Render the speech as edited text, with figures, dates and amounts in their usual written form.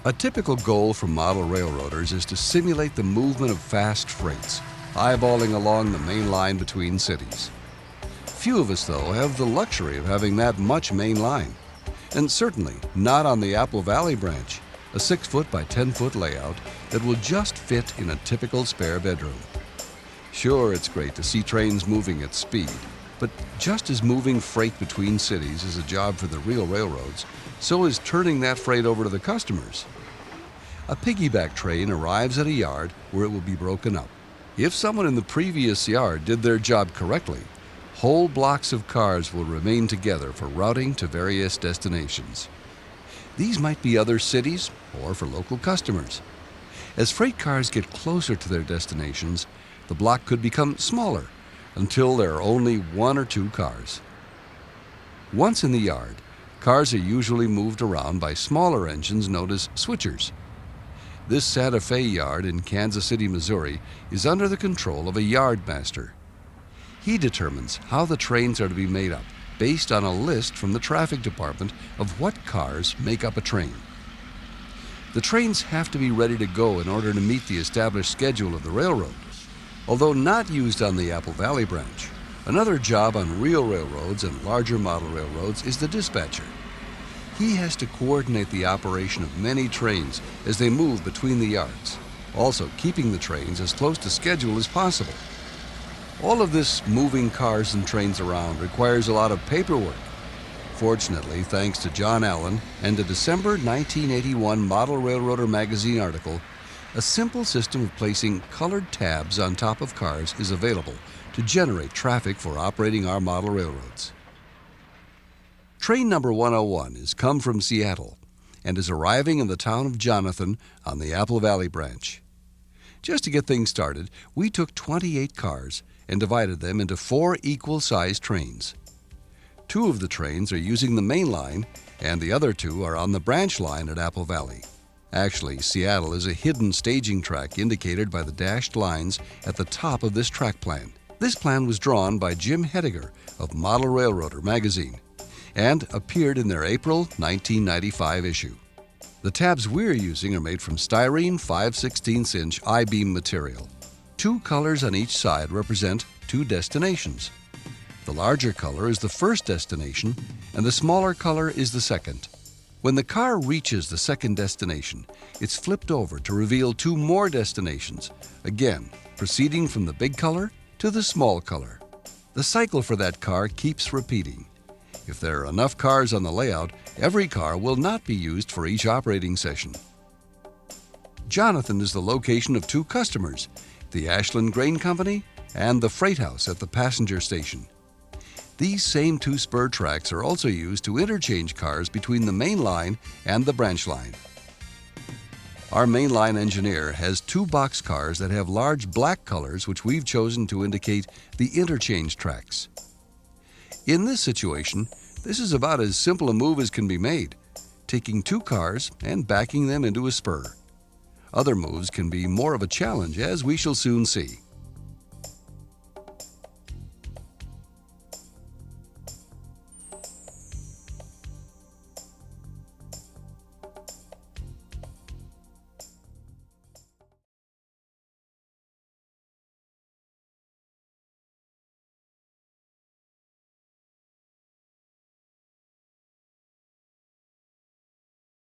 A typical goal for model railroaders is to simulate the movement of fast freights, eyeballing along the main line between cities. Few of us, though, have the luxury of having that much main line, and certainly not on the Apple Valley branch, a 6-foot by 10-foot layout that will just fit in a typical spare bedroom. Sure, it's great to see trains moving at speed, but just as moving freight between cities is a job for the real railroads, so is turning that freight over to the customers. A piggyback train arrives at a yard where it will be broken up. If someone in the previous yard did their job correctly, whole blocks of cars will remain together for routing to various destinations. These might be other cities or for local customers. As freight cars get closer to their destinations, the block could become smaller until there are only 1 or 2 cars. Once in the yard, cars are usually moved around by smaller engines known as switchers. This Santa Fe yard in Kansas City, Missouri is under the control of a yard master. He determines how the trains are to be made up based on a list from the traffic department of what cars make up a train. The trains have to be ready to go in order to meet the established schedule of the railroad. Although not used on the Apple Valley branch, another job on real railroads and larger model railroads is the dispatcher. He has to coordinate the operation of many trains as they move between the yards, also keeping the trains as close to schedule as possible. All of this moving cars and trains around requires a lot of paperwork. Fortunately, thanks to John Allen and a December 1981 Model Railroader magazine article, a simple system of placing colored tabs on top of cars is available to generate traffic for operating our model railroads. Train number 101 has come from Seattle and is arriving in the town of Jonathan on the Apple Valley branch. Just to get things started, we took 28 cars and divided them into 4 equal-sized trains. 2 of the trains are using the main line, and the other 2 are on the branch line at Apple Valley. Actually, Seattle is a hidden staging track indicated by the dashed lines at the top of this track plan. This plan was drawn by Jim Hediger of Model Railroader magazine and appeared in their April 1995 issue. The tabs we're using are made from styrene 5/16" I-beam material. 2 colors on each side represent 2 destinations. The larger color is the first destination, and the smaller color is the second. When the car reaches the second destination, it's flipped over to reveal 2 more destinations, again, proceeding from the big color to the small color. The cycle for that car keeps repeating. If there are enough cars on the layout, every car will not be used for each operating session. Jonathan is the location of 2 customers, the Ashland Grain Company and the freight house at the passenger station. These same 2 spur tracks are also used to interchange cars between the main line and the branch line. Our main line engineer has 2 box cars that have large black colors which we've chosen to indicate the interchange tracks. In this situation, this is about as simple a move as can be made, taking 2 cars and backing them into a spur. Other moves can be more of a challenge, as we shall soon see.